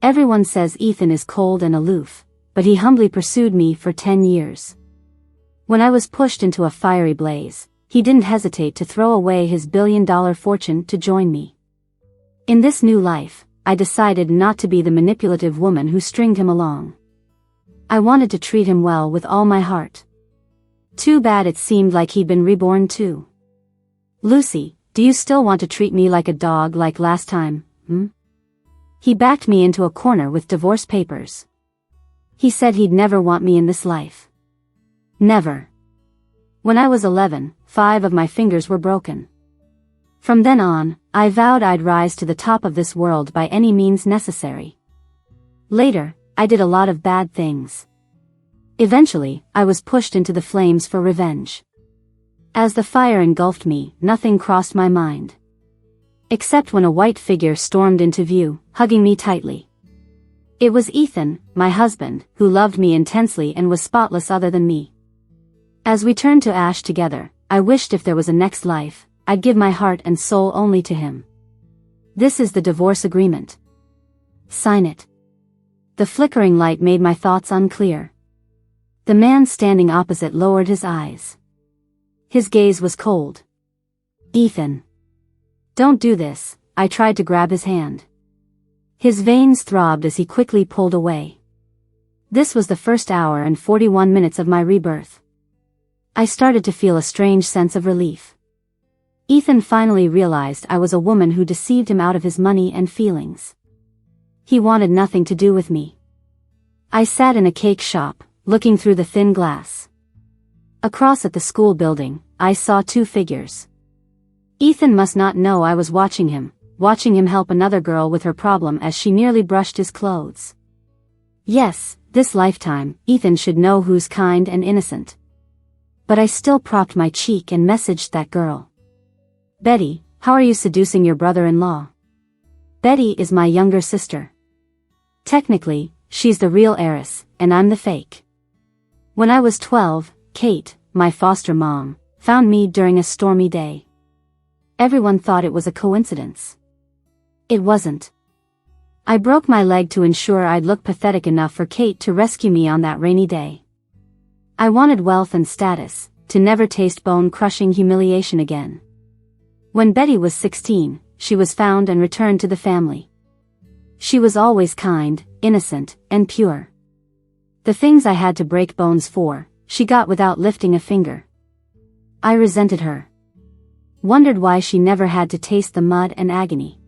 Everyone says Ethan is cold and aloof, but he humbly pursued me for 10 years. When I was pushed into a fiery blaze, he didn't hesitate to throw away his billion-dollar fortune to join me. In this new life, I decided not to be the manipulative woman who stringed him along. I wanted to treat him well with all my heart. Too bad it seemed like he'd been reborn too. Lucy, do you still want to treat me like a dog like last time, He backed me into a corner with divorce papers. He said he'd never want me in this life. Never. When I was 11, 5 of my fingers were broken. From then on, I vowed I'd rise to the top of this world by any means necessary. Later, I did a lot of bad things. Eventually, I was pushed into the flames for revenge. As the fire engulfed me, nothing crossed my mind. Except when a white figure stormed into view, hugging me tightly. It was Ethan, my husband, who loved me intensely and was spotless other than me. As we turned to ash together, I wished if there was a next life, I'd give my heart and soul only to him. This is the divorce agreement. Sign it. The flickering light made my thoughts unclear. The man standing opposite lowered his eyes. His gaze was cold. Ethan. Don't do this, I tried to grab his hand. His veins throbbed as he quickly pulled away. This was the first hour and 41 minutes of my rebirth. I started to feel a strange sense of relief. Ethan finally realized I was a woman who deceived him out of his money and feelings. He wanted nothing to do with me. I sat in a cake shop, looking through the thin glass. Across at the school building, I saw 2 figures. Ethan must not know I was watching him help another girl with her problem as she nearly brushed his clothes. Yes, this lifetime, Ethan should know who's kind and innocent. But I still propped my cheek and messaged that girl. Betty, how are you seducing your brother-in-law? Betty is my younger sister. Technically, she's the real heiress, and I'm the fake. When I was 12, Kate, my foster mom, found me during a stormy day. Everyone thought it was a coincidence. It wasn't. I broke my leg to ensure I'd look pathetic enough for Kate to rescue me on that rainy day. I wanted wealth and status, to never taste bone-crushing humiliation again. When Betty was 16, she was found and returned to the family. She was always kind, innocent, and pure. The things I had to break bones for, she got without lifting a finger. I resented her. Wondered why she never had to taste the mud and agony.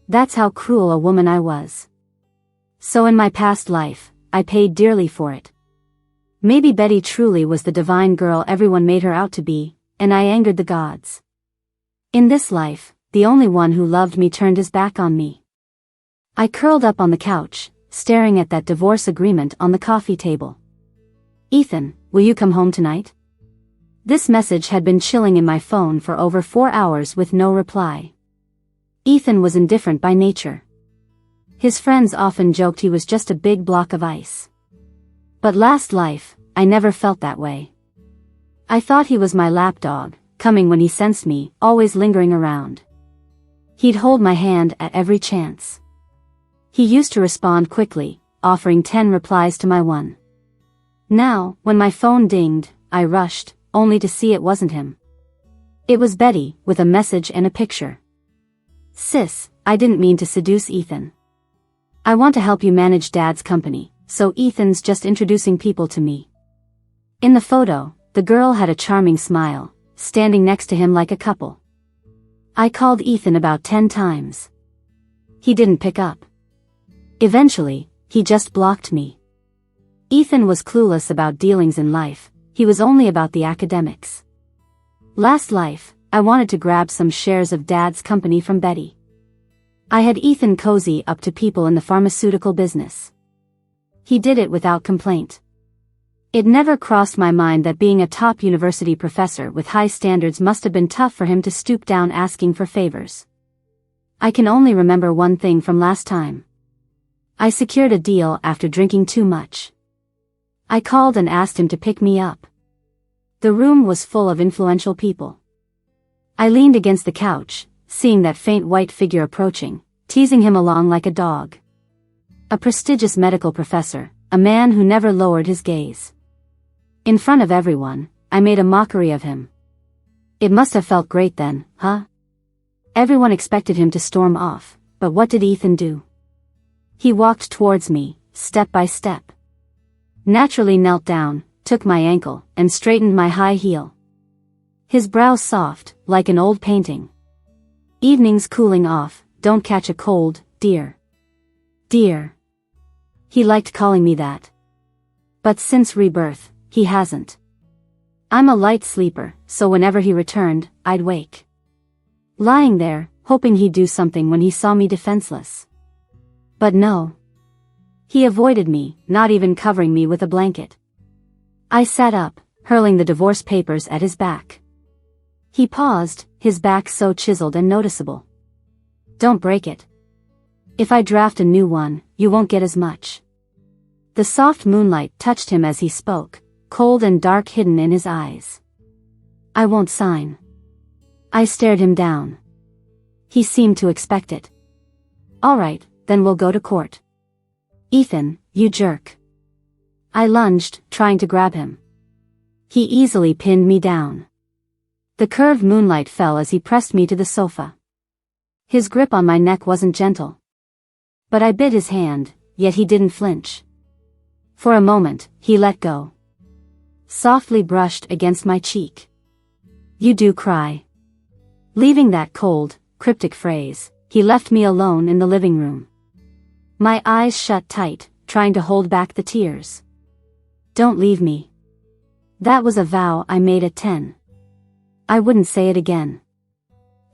That's how cruel a woman I was. So in my past life, I paid dearly for it. Maybe Betty truly was the divine girl everyone made her out to be, and I angered the gods. In this life, the only one who loved me turned his back on me. I curled up on the couch, staring at that divorce agreement on the coffee table. Ethan, will you come home tonight? This message had been chilling in my phone for over 4 hours with no reply. Ethan was indifferent by nature. His friends often joked he was just a big block of ice. But last life, I never felt that way. I thought he was my lapdog, coming when he sensed me, always lingering around. He'd hold my hand at every chance. He used to respond quickly, offering 10 replies to my one. Now, when my phone dinged, I rushed, only to see it wasn't him. It was Betty, with a message and a picture. Sis, I didn't mean to seduce Ethan. I want to help you manage Dad's company, so Ethan's just introducing people to me. In the photo, the girl had a charming smile, standing next to him like a couple. I called Ethan about 10 times. He didn't pick up. Eventually, he just blocked me. Ethan was clueless about dealings in life, he was only about the academics. Last life, I wanted to grab some shares of Dad's company from Betty. I had Ethan cozy up to people in the pharmaceutical business. He did it without complaint. It never crossed my mind that being a top university professor with high standards must have been tough for him to stoop down asking for favors. I can only remember one thing from last time. I secured a deal after drinking too much. I called and asked him to pick me up. The room was full of influential people. I leaned against the couch, seeing that faint white figure approaching, teasing him along like a dog. A prestigious medical professor, a man who never lowered his gaze. In front of everyone, I made a mockery of him. It must have felt great then, huh? Everyone expected him to storm off, but what did Ethan do? He walked towards me, step by step. Naturally knelt down, took my ankle, and straightened my high heel. His brow soft, like an old painting. Evenings cooling off, don't catch a cold, dear. Dear. He liked calling me that. But since rebirth, he hasn't. I'm a light sleeper, so whenever he returned, I'd wake. Lying there, hoping he'd do something when he saw me defenseless. But no. He avoided me, not even covering me with a blanket. I sat up, hurling the divorce papers at his back. He paused, his back so chiseled and noticeable. Don't break it. If I draft a new one, you won't get as much. The soft moonlight touched him as he spoke, cold and dark hidden in his eyes. I won't sign. I stared him down. He seemed to expect it. All right, then we'll go to court. Ethan, you jerk. I lunged, trying to grab him. He easily pinned me down. The curved moonlight fell as he pressed me to the sofa. His grip on my neck wasn't gentle. But I bit his hand, yet he didn't flinch. For a moment, he let go. Softly brushed against my cheek. You do cry. Leaving that cold, cryptic phrase, he left me alone in the living room. My eyes shut tight, trying to hold back the tears. Don't leave me. That was a vow I made at 10. I wouldn't say it again.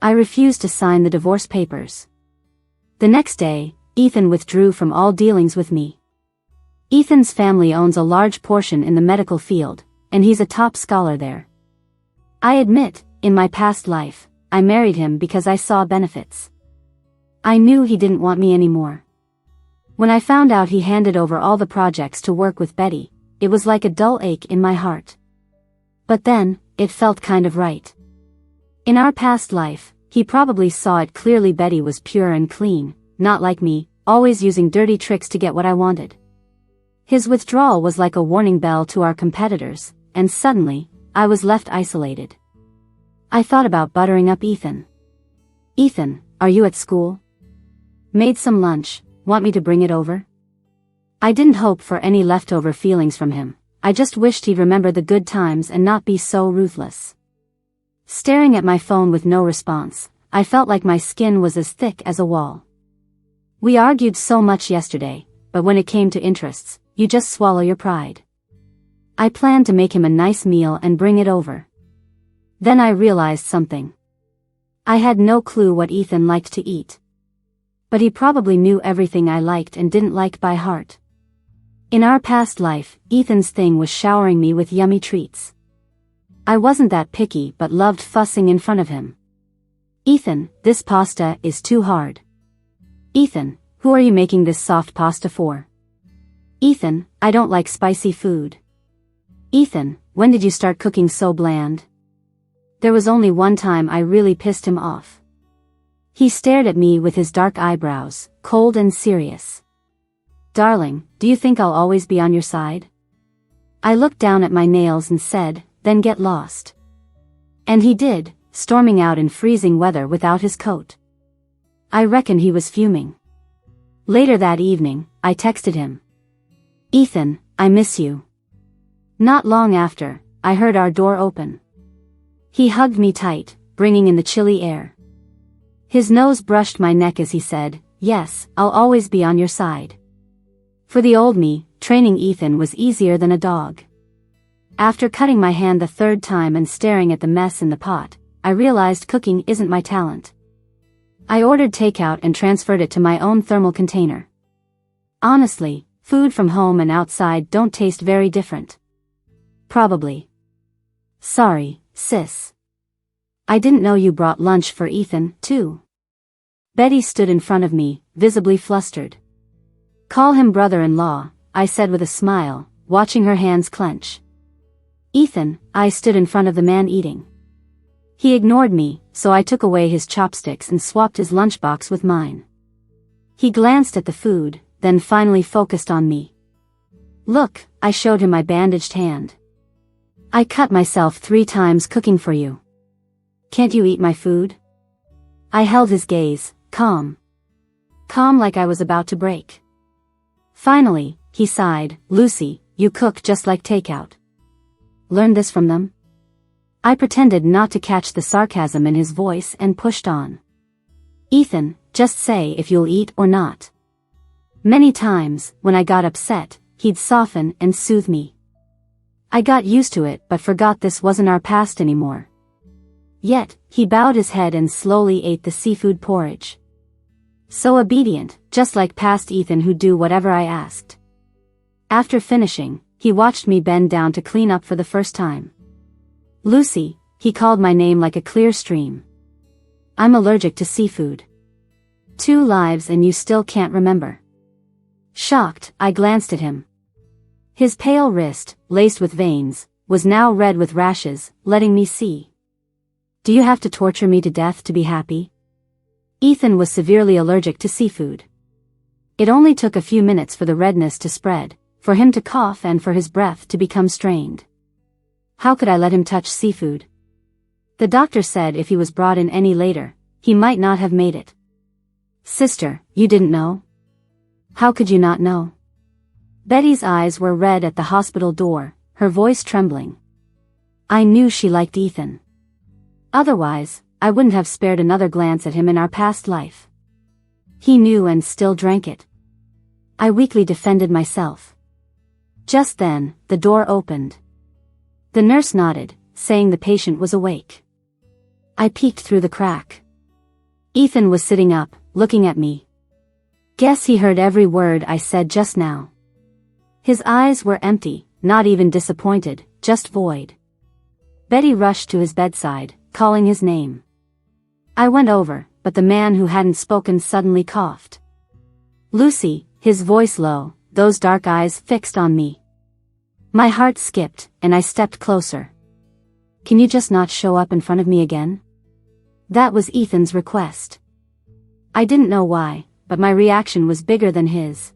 I refused to sign the divorce papers. The next day, Ethan withdrew from all dealings with me. Ethan's family owns a large portion in the medical field, and he's a top scholar there. I admit, in my past life, I married him because I saw benefits. I knew he didn't want me anymore. When I found out he handed over all the projects to work with Betty, it was like a dull ache in my heart. But then, it felt kind of right. In our past life, he probably saw it clearly. Betty was pure and clean, not like me, always using dirty tricks to get what I wanted. His withdrawal was like a warning bell to our competitors, and suddenly, I was left isolated. I thought about buttering up Ethan. Ethan, are you at school? Made some lunch, want me to bring it over? I didn't hope for any leftover feelings from him, I just wished he'd remember the good times and not be so ruthless. Staring at my phone with no response, I felt like my skin was as thick as a wall. We argued so much yesterday, but when it came to interests, you just swallow your pride. I planned to make him a nice meal and bring it over. Then I realized something. I had no clue what Ethan liked to eat. But he probably knew everything I liked and didn't like by heart. In our past life, Ethan's thing was showering me with yummy treats. I wasn't that picky but loved fussing in front of him. Ethan, this pasta is too hard. Ethan, who are you making this soft pasta for? Ethan, I don't like spicy food. Ethan, when did you start cooking so bland? There was only one time I really pissed him off. He stared at me with his dark eyebrows, cold and serious. Darling, do you think I'll always be on your side? I looked down at my nails and said, then get lost. And he did, storming out in freezing weather without his coat. I reckon he was fuming. Later that evening, I texted him. Ethan, I miss you. Not long after, I heard our door open. He hugged me tight, bringing in the chilly air. His nose brushed my neck as he said, yes, I'll always be on your side. For the old me, training Ethan was easier than a dog. After cutting my hand the third time and staring at the mess in the pot, I realized cooking isn't my talent. I ordered takeout and transferred it to my own thermal container. Honestly, food from home and outside don't taste very different. Probably. Sorry, sis. I didn't know you brought lunch for Ethan, too. Betty stood in front of me, visibly flustered. Call him brother-in-law, I said with a smile, watching her hands clench. Ethan, I stood in front of the man eating. He ignored me, so I took away his chopsticks and swapped his lunchbox with mine. He glanced at the food, then finally focused on me. "Look," I showed him my bandaged hand. "I cut myself 3 times cooking for you. Can't you eat my food?" I held his gaze, calm. Calm like I was about to break. Finally, he sighed, "Lucy, you cook just like takeout. Learn this from them?" I pretended not to catch the sarcasm in his voice and pushed on. "Ethan, just say if you'll eat or not." Many times, when I got upset, he'd soften and soothe me. I got used to it but forgot this wasn't our past anymore. Yet, he bowed his head and slowly ate the seafood porridge. So obedient, just like past Ethan who'd do whatever I asked. After finishing, he watched me bend down to clean up for the first time. "Lucy," he called my name like a clear stream. "I'm allergic to seafood." 2 lives and you still can't remember. Shocked, I glanced at him. His pale wrist, laced with veins, was now red with rashes, letting me see. "Do you have to torture me to death to be happy?" Ethan was severely allergic to seafood. It only took a few minutes for the redness to spread, for him to cough and for his breath to become strained. How could I let him touch seafood? The doctor said if he was brought in any later, he might not have made it. "Sister, you didn't know?" "How could you not know?" Betty's eyes were red at the hospital door, her voice trembling. I knew she liked Ethan. Otherwise, I wouldn't have spared another glance at him in our past life. He knew and still drank it. I weakly defended myself. Just then, the door opened. The nurse nodded, saying the patient was awake. I peeked through the crack. Ethan was sitting up, looking at me. Guess he heard every word I said just now. His eyes were empty, not even disappointed, just void. Betty rushed to his bedside, calling his name. I went over, but the man who hadn't spoken suddenly coughed. "Lucy," his voice low, those dark eyes fixed on me. My heart skipped, and I stepped closer. "Can you just not show up in front of me again?" That was Ethan's request. I didn't know why, but my reaction was bigger than his.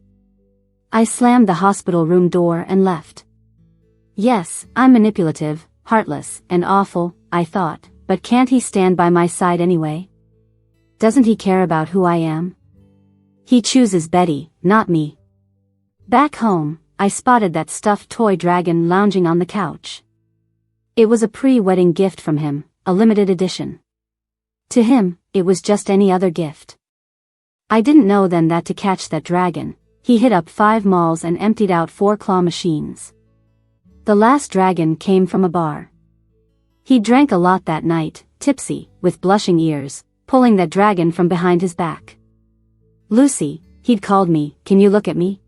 I slammed the hospital room door and left. Yes, I'm manipulative, heartless, and awful, I thought, but can't he stand by my side anyway? Doesn't he care about who I am? He chooses Betty, not me. Back home, I spotted that stuffed toy dragon lounging on the couch. It was a pre-wedding gift from him, a limited edition. To him, it was just any other gift. I didn't know then that to catch that dragon, he hit up 5 malls and emptied out 4 claw machines. The last dragon came from a bar. He drank a lot that night, tipsy, with blushing ears, pulling that dragon from behind his back. "Lucy," he'd called me, "can you look at me?"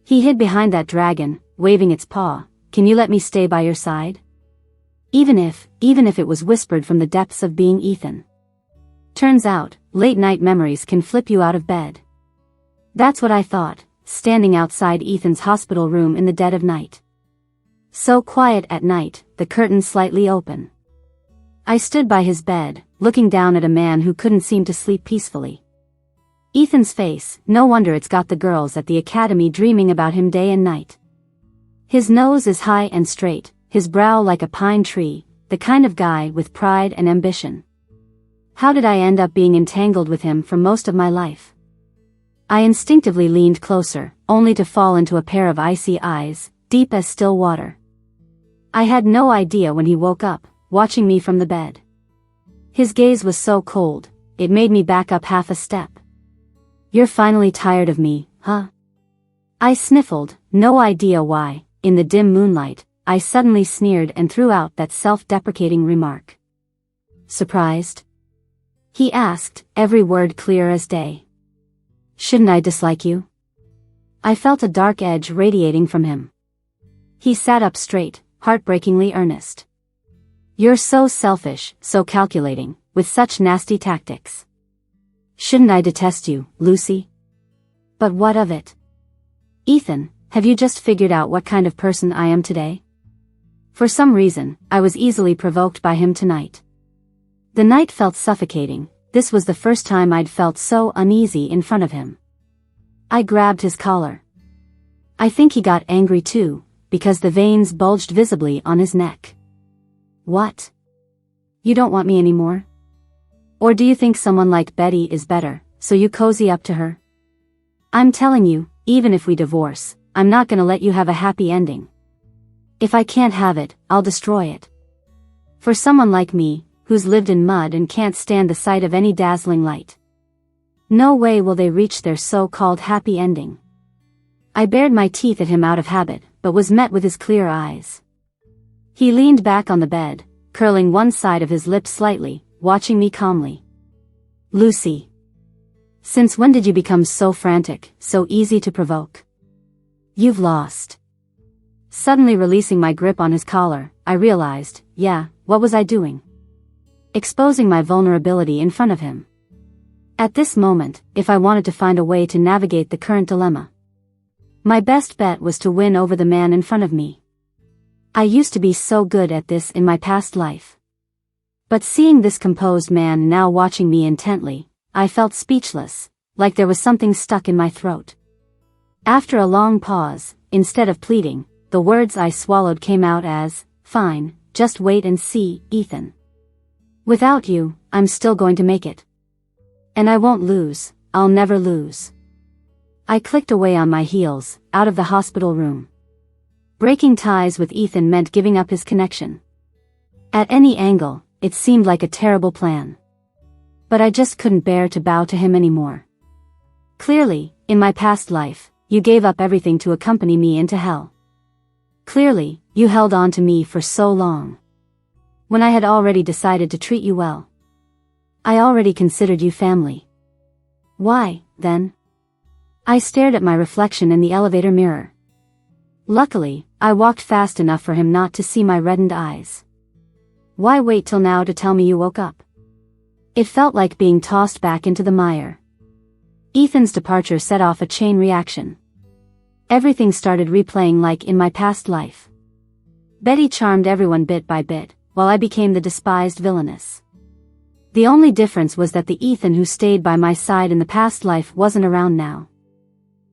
He hid behind that dragon, waving its paw, "Can you let me stay by your side?" Even if it was whispered from the depths of being Ethan. Turns out, late-night memories can flip you out of bed. That's what I thought, standing outside Ethan's hospital room in the dead of night. So quiet at night, the curtains slightly open. I stood by his bed, looking down at a man who couldn't seem to sleep peacefully. Ethan's face, no wonder it's got the girls at the academy dreaming about him day and night. His nose is high and straight, his brow like a pine tree, the kind of guy with pride and ambition. How did I end up being entangled with him for most of my life? I instinctively leaned closer, only to fall into a pair of icy eyes, deep as still water. I had no idea when he woke up, watching me from the bed. His gaze was so cold, it made me back up half a step. "You're finally tired of me, huh?" I sniffled, no idea why. In the dim moonlight, I suddenly sneered and threw out that self-deprecating remark. "Surprised?" He asked, every word clear as day. "Shouldn't I dislike you?" I felt a dark edge radiating from him. He sat up straight, heartbreakingly earnest. "You're so selfish, so calculating, with such nasty tactics. Shouldn't I detest you, Lucy?" But what of it? "Ethan, have you just figured out what kind of person I am today?" For some reason, I was easily provoked by him tonight. The night felt suffocating. This was the first time I'd felt so uneasy in front of him. I grabbed his collar. I think he got angry too, because the veins bulged visibly on his neck. What? You don't want me anymore? Or do you think someone like Betty is better, so you cozy up to her? I'm telling you, even if we divorce, I'm not gonna let you have a happy ending. If I can't have it, I'll destroy it. For someone like me, who's lived in mud and can't stand the sight of any dazzling light. No way will they reach their so-called happy ending. I bared my teeth at him out of habit, but was met with his clear eyes. He leaned back on the bed, curling one side of his lips slightly, watching me calmly. Lucy. Since when did you become so frantic, so easy to provoke? You've lost. Suddenly releasing my grip on his collar, I realized, what was I doing? Exposing my vulnerability in front of him. At this moment, if I wanted to find a way to navigate the current dilemma, my best bet was to win over the man in front of me. I used to be so good at this in my past life. But seeing this composed man now watching me intently, I felt speechless, like there was something stuck in my throat. After a long pause, instead of pleading, the words I swallowed came out as, "Fine, just wait and see, Ethan. Without you, I'm still going to make it. And I won't lose, I'll never lose." I clicked away on my heels, out of the hospital room. Breaking ties with Ethan meant giving up his connection. At any angle, it seemed like a terrible plan. But I just couldn't bear to bow to him anymore. Clearly, in my past life, you gave up everything to accompany me into hell. Clearly, you held on to me for so long. When I had already decided to treat you well. I already considered you family. Why, then? I stared at my reflection in the elevator mirror. Luckily, I walked fast enough for him not to see my reddened eyes. Why wait till now to tell me you woke up? It felt like being tossed back into the mire. Ethan's departure set off a chain reaction. Everything started replaying like in my past life. Betty charmed everyone bit by bit, while I became the despised villainess. The only difference was that the Ethan who stayed by my side in the past life wasn't around now.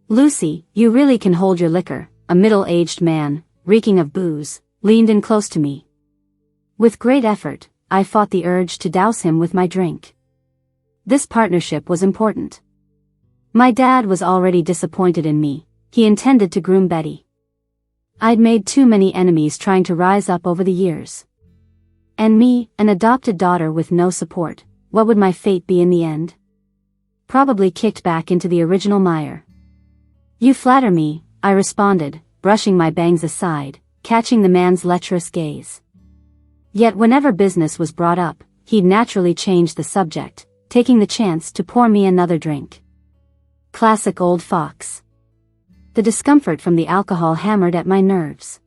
Lucy, you really can hold your liquor, a middle-aged man, reeking of booze, leaned in close to me. With great effort, I fought the urge to douse him with my drink. This partnership was important. My dad was already disappointed in me, he intended to groom Betty. I'd made too many enemies trying to rise up over the years. And me, an adopted daughter with no support, what would my fate be in the end? Probably kicked back into the original mire. You flatter me, I responded, brushing my bangs aside, catching the man's lecherous gaze. Yet whenever business was brought up, he'd naturally change the subject, taking the chance to pour me another drink. Classic old fox. The discomfort from the alcohol hammered at my nerves.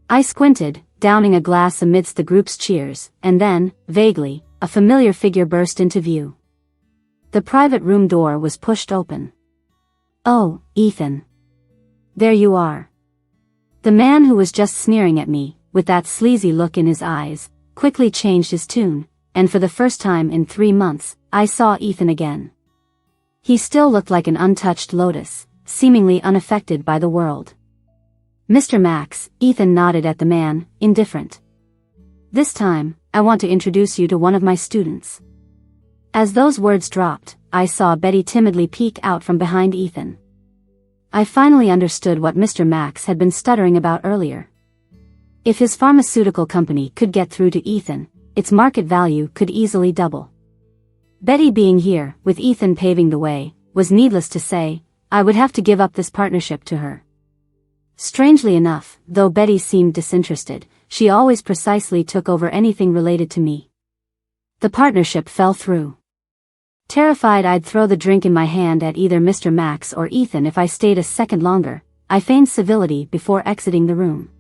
I squinted, downing a glass amidst the group's cheers, and then, vaguely, a familiar figure burst into view. The private room door was pushed open. Oh, Ethan. There you are. The man who was just sneering at me, with that sleazy look in his eyes, quickly changed his tune, and for the first time in 3 months, I saw Ethan again. He still looked like an untouched lotus, seemingly unaffected by the world. Mr. Max, Ethan nodded at the man, indifferent. This time, I want to introduce you to one of my students. As those words dropped, I saw Betty timidly peek out from behind Ethan. I finally understood what Mr. Max had been stuttering about earlier. If his pharmaceutical company could get through to Ethan, its market value could easily double. Betty being here, with Ethan paving the way, was needless to say, I would have to give up this partnership to her. Strangely enough, though Betty seemed disinterested, she always precisely took over anything related to me. The partnership fell through. Terrified I'd throw the drink in my hand at either Mr. Max or Ethan if I stayed a second longer, I feigned civility before exiting the room.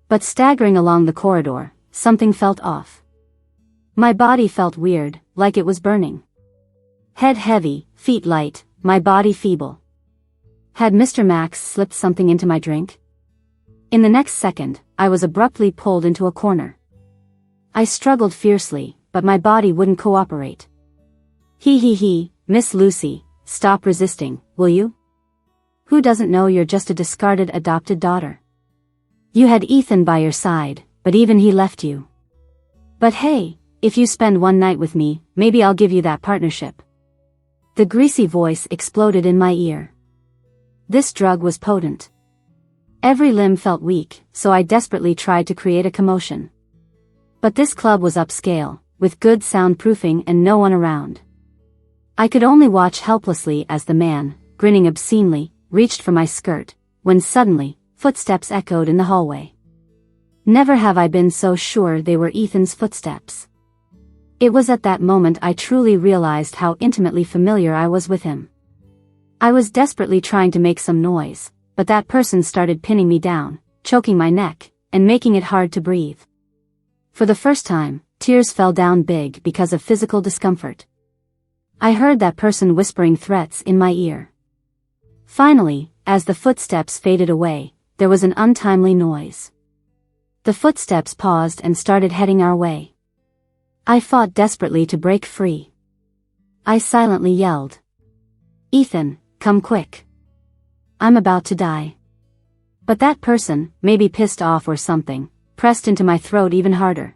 But staggering along the corridor, something felt off. My body felt weird, like it was burning. Head heavy, feet light, my body feeble. Had Mr. Max slipped something into my drink? In the next second, I was abruptly pulled into a corner. I struggled fiercely, but my body wouldn't cooperate. He, Miss Lucy, stop resisting, will you? Who doesn't know you're just a discarded adopted daughter? You had Ethan by your side, but even he left you. But hey, if you spend one night with me, maybe I'll give you that partnership. The greasy voice exploded in my ear. This drug was potent. Every limb felt weak, so I desperately tried to create a commotion. But this club was upscale, with good soundproofing and no one around. I could only watch helplessly as the man, grinning obscenely, reached for my skirt, when suddenly, footsteps echoed in the hallway. Never have I been so sure they were Ethan's footsteps. It was at that moment I truly realized how intimately familiar I was with him. I was desperately trying to make some noise, but that person started pinning me down, choking my neck, and making it hard to breathe. For the first time, tears fell down big because of physical discomfort. I heard that person whispering threats in my ear. Finally, as the footsteps faded away, there was an untimely noise. The footsteps paused and started heading our way. I fought desperately to break free. I silently yelled, "Ethan, come quick. I'm about to die." But that person, maybe pissed off or something, pressed into my throat even harder.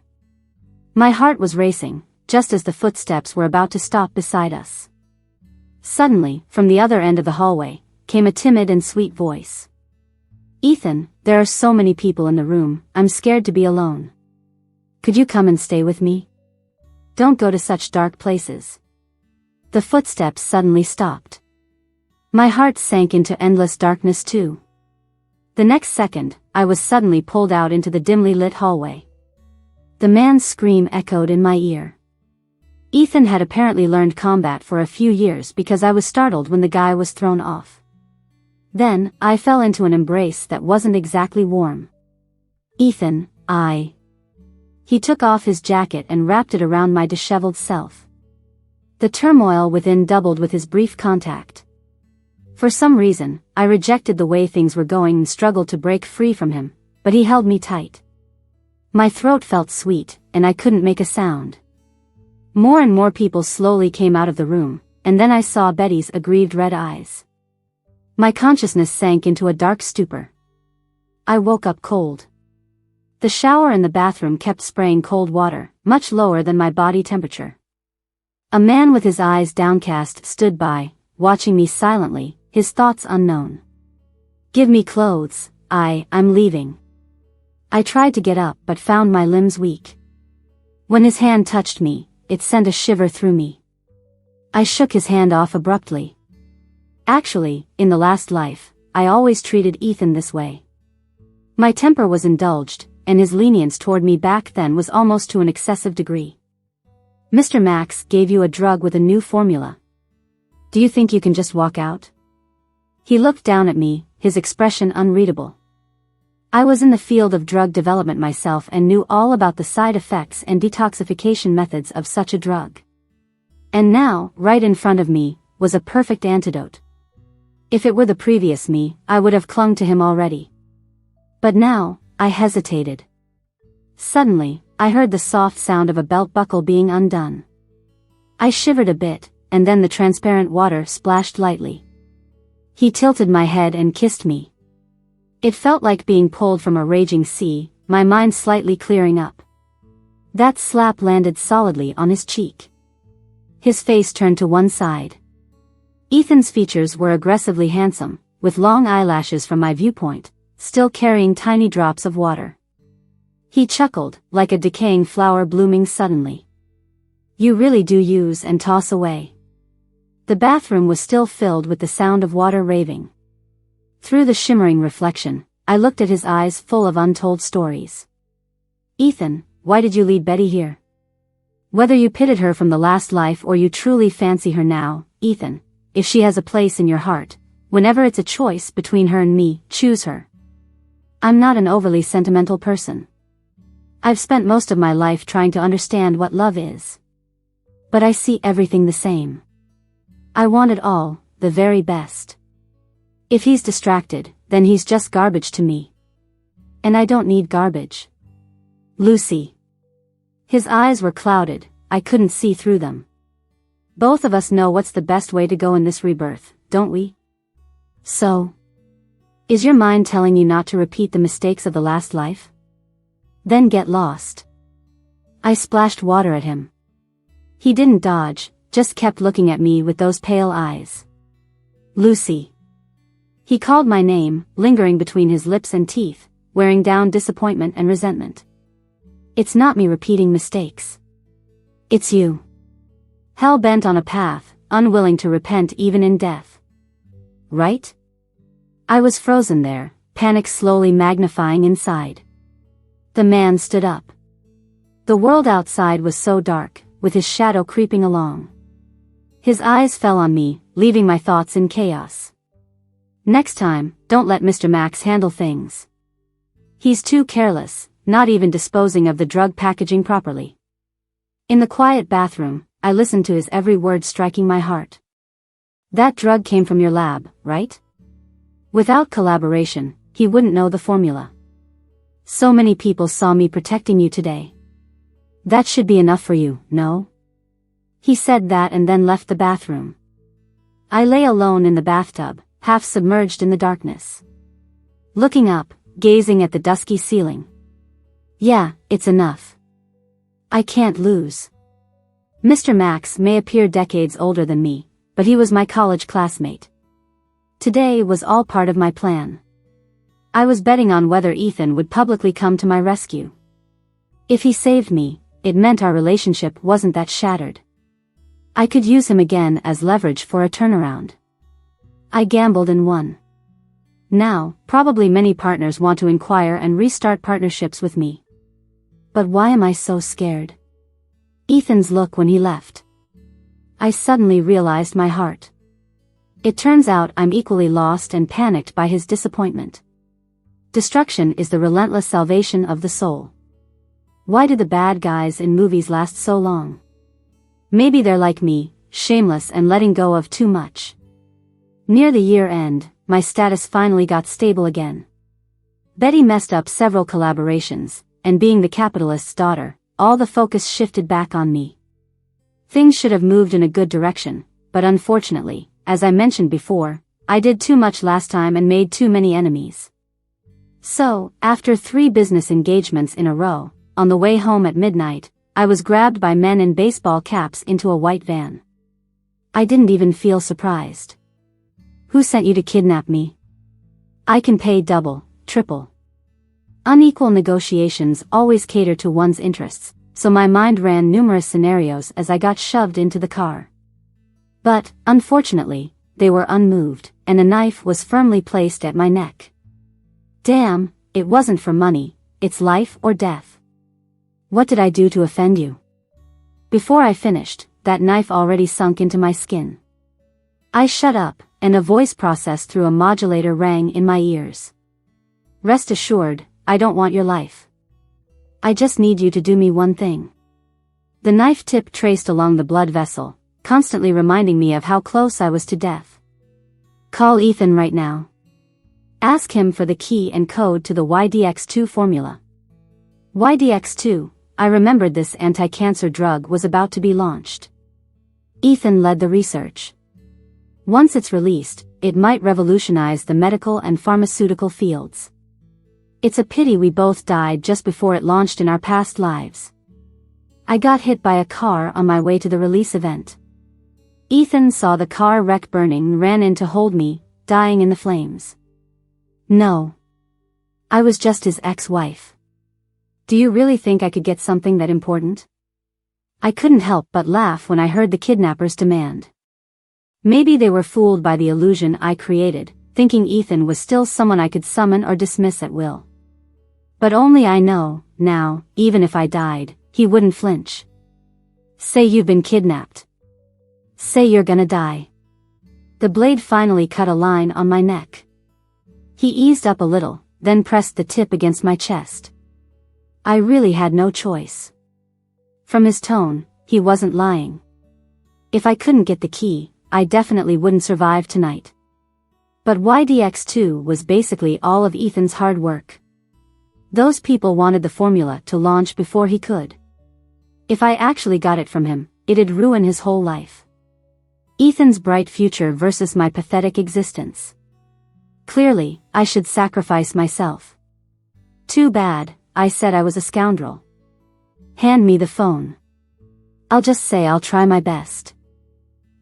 My heart was racing, just as the footsteps were about to stop beside us. Suddenly, from the other end of the hallway, came a timid and sweet voice. "Ethan, there are so many people in the room, I'm scared to be alone. Could you come and stay with me? Don't go to such dark places." The footsteps suddenly stopped. My heart sank into endless darkness too. The next second, I was suddenly pulled out into the dimly lit hallway. The man's scream echoed in my ear. Ethan had apparently learned combat for a few years because I was startled when the guy was thrown off. Then, I fell into an embrace that wasn't exactly warm. "Ethan, He took off his jacket and wrapped it around my disheveled self. The turmoil within doubled with his brief contact. For some reason, I rejected the way things were going and struggled to break free from him, but he held me tight. My throat felt sweet, and I couldn't make a sound. More and more people slowly came out of the room, and then I saw Betty's aggrieved red eyes. My consciousness sank into a dark stupor. I woke up cold. The shower in the bathroom kept spraying cold water, much lower than my body temperature. A man with his eyes downcast stood by, watching me silently, his thoughts unknown. "Give me clothes, I'm leaving." I tried to get up but found my limbs weak. When his hand touched me, it sent a shiver through me. I shook his hand off abruptly. Actually, in the last life, I always treated Ethan this way. My temper was indulged, and his lenience toward me back then was almost to an excessive degree. "Mr. Max gave you a drug with a new formula. Do you think you can just walk out?" He looked down at me, his expression unreadable. I was in the field of drug development myself and knew all about the side effects and detoxification methods of such a drug. And now, right in front of me, was a perfect antidote. If it were the previous me, I would have clung to him already. But now, I hesitated. Suddenly, I heard the soft sound of a belt buckle being undone. I shivered a bit, and then the transparent water splashed lightly. He tilted my head and kissed me. It felt like being pulled from a raging sea, my mind slightly clearing up. That slap landed solidly on his cheek. His face turned to one side. Ethan's features were aggressively handsome, with long eyelashes from my viewpoint, still carrying tiny drops of water. He chuckled, like a decaying flower blooming suddenly. "You really do use and toss away." The bathroom was still filled with the sound of water raving. Through the shimmering reflection, I looked at his eyes full of untold stories. "Ethan, why did you lead Betty here? Whether you pitted her from the last life or you truly fancy her now, Ethan, if she has a place in your heart, whenever it's a choice between her and me, choose her. I'm not an overly sentimental person. I've spent most of my life trying to understand what love is. But I see everything the same. I want it all, the very best. If he's distracted, then he's just garbage to me. And I don't need garbage. Lucy." His eyes were clouded, I couldn't see through them. "Both of us know what's the best way to go in this rebirth, don't we? So, Is your mind telling you not to repeat the mistakes of the last life? Then get lost. I splashed water at him. He didn't dodge, just kept looking at me with those pale eyes. Lucy. He called my name, lingering between his lips and teeth, wearing down disappointment and resentment. It's not me repeating mistakes. It's you. Hell-bent on a path, unwilling to repent even in death. Right? I was frozen there, panic slowly magnifying inside. The man stood up. The world outside was so dark, with his shadow creeping along. His eyes fell on me, leaving my thoughts in chaos. Next time, don't let Mr. Max handle things. He's too careless, not even disposing of the drug packaging properly. In the quiet bathroom, I listened to his every word striking my heart. That drug came from your lab, right? Without collaboration, he wouldn't know the formula. So many people saw me protecting you today. That should be enough for you, no? He said that and then left the bathroom. I lay alone in the bathtub, half submerged in the darkness. Looking up, gazing at the dusky ceiling. Yeah, it's enough. I can't lose. Mr. Max may appear decades older than me, but he was my college classmate. Today was all part of my plan. I was betting on whether Ethan would publicly come to my rescue. If he saved me, it meant our relationship wasn't that shattered. I could use him again as leverage for a turnaround. I gambled and won. Now, probably many partners want to inquire and restart partnerships with me. But why am I so scared? Ethan's look when he left. I suddenly realized my heart. It turns out I'm equally lost and panicked by his disappointment. Destruction is the relentless salvation of the soul. Why do the bad guys in movies last so long? Maybe they're like me, shameless and letting go of too much. Near the year end, my status finally got stable again. Betty messed up several collaborations, and being the capitalist's daughter, all the focus shifted back on me. Things should have moved in a good direction, but unfortunately, as I mentioned before, I did too much last time and made too many enemies. So, after 3 business engagements in a row, on the way home at midnight, I was grabbed by men in baseball caps into a white van. I didn't even feel surprised. Who sent you to kidnap me? I can pay double, triple. Unequal negotiations always cater to one's interests, so my mind ran numerous scenarios as I got shoved into the car. But, unfortunately, they were unmoved, and a knife was firmly placed at my neck. Damn, it wasn't for money, it's life or death. What did I do to offend you? Before I finished, that knife already sunk into my skin. I shut up, and a voice processed through a modulator rang in my ears. Rest assured, I don't want your life. I just need you to do me one thing. The knife tip traced along the blood vessel, constantly reminding me of how close I was to death. Call Ethan right now. Ask him for the key and code to the YDX2 formula. YDX2, I remembered this anti-cancer drug was about to be launched. Ethan led the research. Once it's released, it might revolutionize the medical and pharmaceutical fields. It's a pity we both died just before it launched in our past lives. I got hit by a car on my way to the release event. Ethan saw the car wreck burning and ran in to hold me, dying in the flames. No. I was just his ex-wife. Do you really think I could get something that important? I couldn't help but laugh when I heard the kidnapper's demand. Maybe they were fooled by the illusion I created, thinking Ethan was still someone I could summon or dismiss at will. But only I know, now, even if I died, he wouldn't flinch. Say you've been kidnapped. Say you're gonna die. The blade finally cut a line on my neck. He eased up a little, then pressed the tip against my chest. I really had no choice. From his tone, he wasn't lying. If I couldn't get the key, I definitely wouldn't survive tonight. But YDX2 was basically all of Ethan's hard work. Those people wanted the formula to launch before he could. If I actually got it from him, it'd ruin his whole life. Ethan's bright future versus my pathetic existence. Clearly, I should sacrifice myself. Too bad, I said I was a scoundrel. Hand me the phone. I'll just say I'll try my best.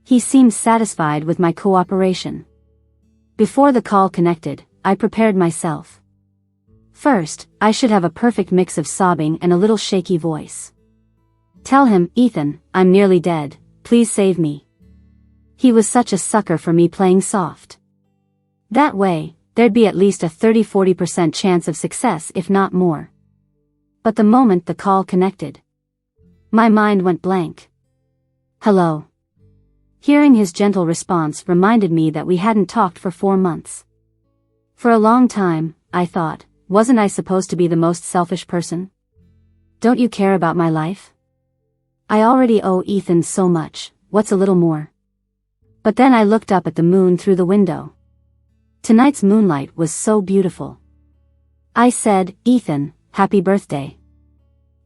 He seemed satisfied with my cooperation. Before the call connected, I prepared myself. First, I should have a perfect mix of sobbing and a little shaky voice. Tell him, Ethan, I'm nearly dead, please save me. He was such a sucker for me playing soft. That way, there'd be at least a 30–40% chance of success if not more. But the moment the call connected, my mind went blank. Hello. Hearing his gentle response reminded me that we hadn't talked for 4 months. For a long time, I thought, wasn't I supposed to be the most selfish person? Don't you care about my life? I already owe Ethan so much, what's a little more? But then I looked up at the moon through the window. Tonight's moonlight was so beautiful. I said, Ethan, happy birthday.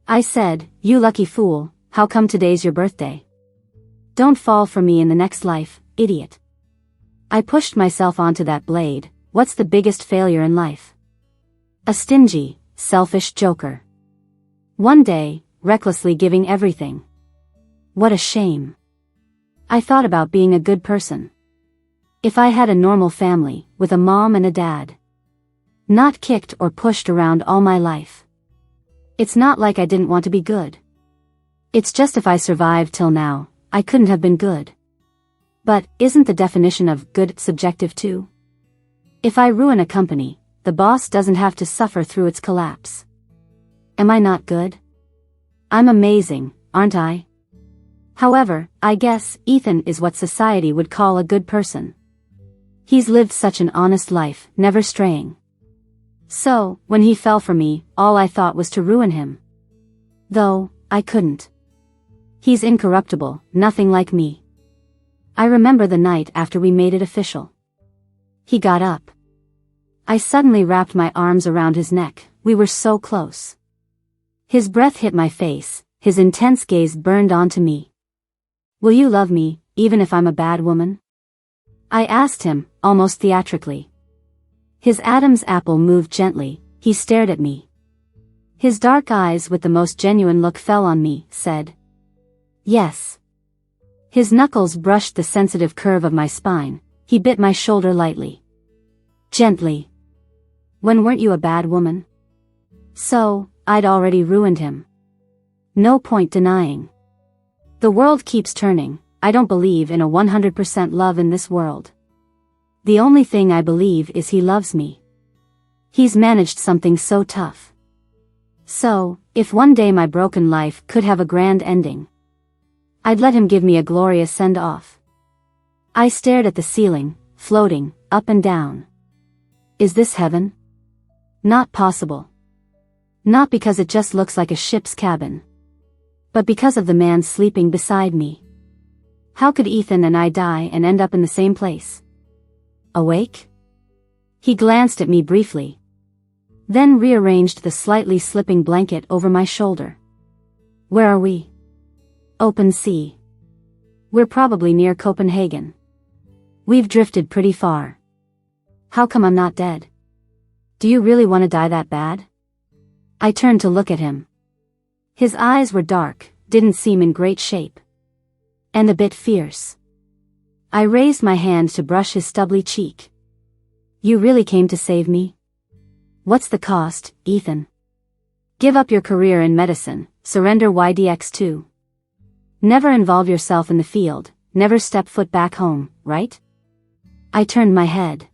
I said, you lucky fool, how come today's your birthday? Don't fall for me in the next life, idiot. I pushed myself onto that blade. What's the biggest failure in life? A stingy, selfish joker. One day, recklessly giving everything. What a shame. I thought about being a good person. If I had a normal family, with a mom and a dad. Not kicked or pushed around all my life. It's not like I didn't want to be good. It's just if I survived till now, I couldn't have been good. But, isn't the definition of good subjective too? If I ruin a company, the boss doesn't have to suffer through its collapse. Am I not good? I'm amazing, aren't I? However, I guess Ethan is what society would call a good person. He's lived such an honest life, never straying. So, when he fell for me, all I thought was to ruin him. Though, I couldn't. He's incorruptible, nothing like me. I remember the night after we made it official. He got up. I suddenly wrapped my arms around his neck, we were so close. His breath hit my face, his intense gaze burned onto me. Will you love me, even if I'm a bad woman? I asked him, almost theatrically. His Adam's apple moved gently, he stared at me. His dark eyes with the most genuine look fell on me, said. Yes. His knuckles brushed the sensitive curve of my spine, he bit my shoulder lightly. Gently. When weren't you a bad woman? So, I'd already ruined him. No point denying. The world keeps turning, I don't believe in a 100% love in this world. The only thing I believe is he loves me. He's managed something so tough. So, if one day my broken life could have a grand ending, I'd let him give me a glorious send-off. I stared at the ceiling, floating, up and down. Is this heaven? Not possible. Not because it just looks like a ship's cabin. But because of the man sleeping beside me. How could Ethan and I die and end up in the same place? Awake? He glanced at me briefly. Then rearranged the slightly slipping blanket over my shoulder. Where are we? Open sea. We're probably near Copenhagen. We've drifted pretty far. How come I'm not dead? Do you really want to die that bad? I turned to look at him. His eyes were dark, didn't seem in great shape. And a bit fierce. I raised my hand to brush his stubbly cheek. You really came to save me? What's the cost, Ethan? Give up your career in medicine, surrender YDX2. Never involve yourself in the field, never step foot back home, right? I turned my head.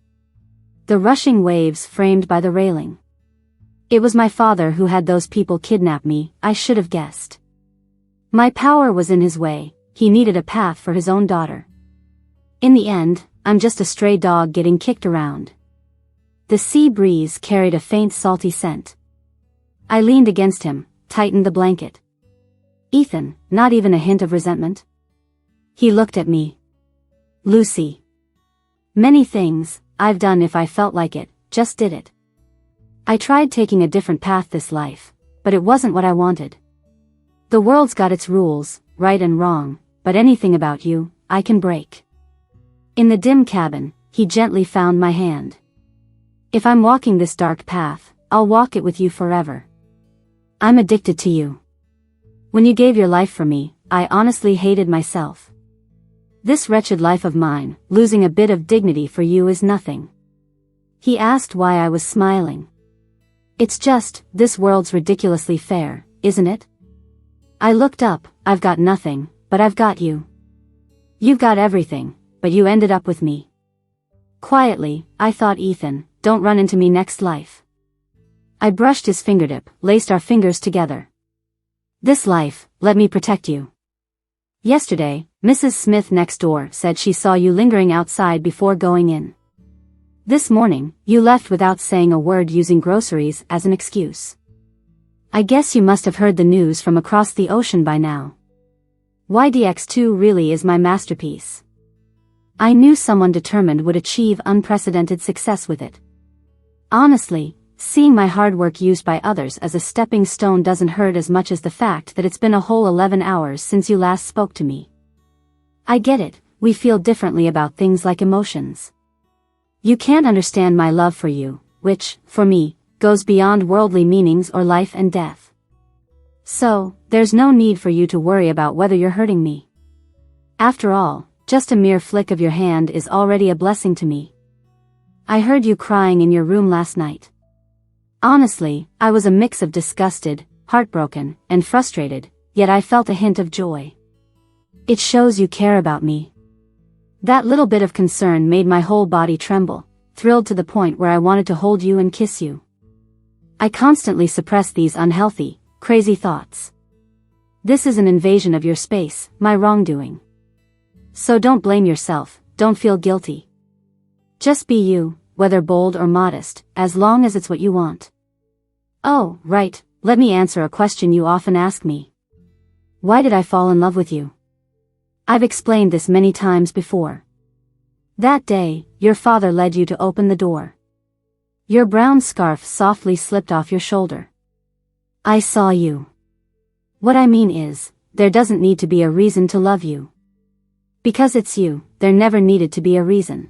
The rushing waves framed by the railing. It was my father who had those people kidnap me, I should have guessed. My power was in his way, he needed a path for his own daughter. In the end, I'm just a stray dog getting kicked around. The sea breeze carried a faint salty scent. I leaned against him, tightened the blanket. Ethan, not even a hint of resentment? He looked at me. Lucy. Many things, I've done if I felt like it, just did it. I tried taking a different path this life, but it wasn't what I wanted. The world's got its rules, right and wrong, but anything about you, I can break. In the dim cabin, he gently found my hand. If I'm walking this dark path, I'll walk it with you forever. I'm addicted to you. When you gave your life for me, I honestly hated myself. This wretched life of mine, losing a bit of dignity for you is nothing. He asked why I was smiling. It's just, this world's ridiculously fair, isn't it? I looked up. I've got nothing, but I've got you. You've got everything, but you ended up with me. Quietly, I thought, Ethan, don't run into me next life. I brushed his fingertip, laced our fingers together. This life, let me protect you. Yesterday, Mrs. Smith next door said she saw you lingering outside before going in. This morning, you left without saying a word, using groceries as an excuse. I guess you must have heard the news from across the ocean by now. YDX2 really is my masterpiece. I knew someone determined would achieve unprecedented success with it. Honestly, seeing my hard work used by others as a stepping stone doesn't hurt as much as the fact that it's been a whole 11 hours since you last spoke to me. I get it, we feel differently about things like emotions. You can't understand my love for you, which, for me, goes beyond worldly meanings or life and death. So, there's no need for you to worry about whether you're hurting me. After all, just a mere flick of your hand is already a blessing to me. I heard you crying in your room last night. Honestly, I was a mix of disgusted, heartbroken, and frustrated, yet I felt a hint of joy. It shows you care about me. That little bit of concern made my whole body tremble, thrilled to the point where I wanted to hold you and kiss you. I constantly suppress these unhealthy, crazy thoughts. This is an invasion of your space, my wrongdoing. So don't blame yourself, don't feel guilty. Just be you, whether bold or modest, as long as it's what you want. Oh, right, let me answer a question you often ask me. Why did I fall in love with you? I've explained this many times before. That day, your father led you to open the door. Your brown scarf softly slipped off your shoulder. I saw you. What I mean is, there doesn't need to be a reason to love you. Because it's you, there never needed to be a reason.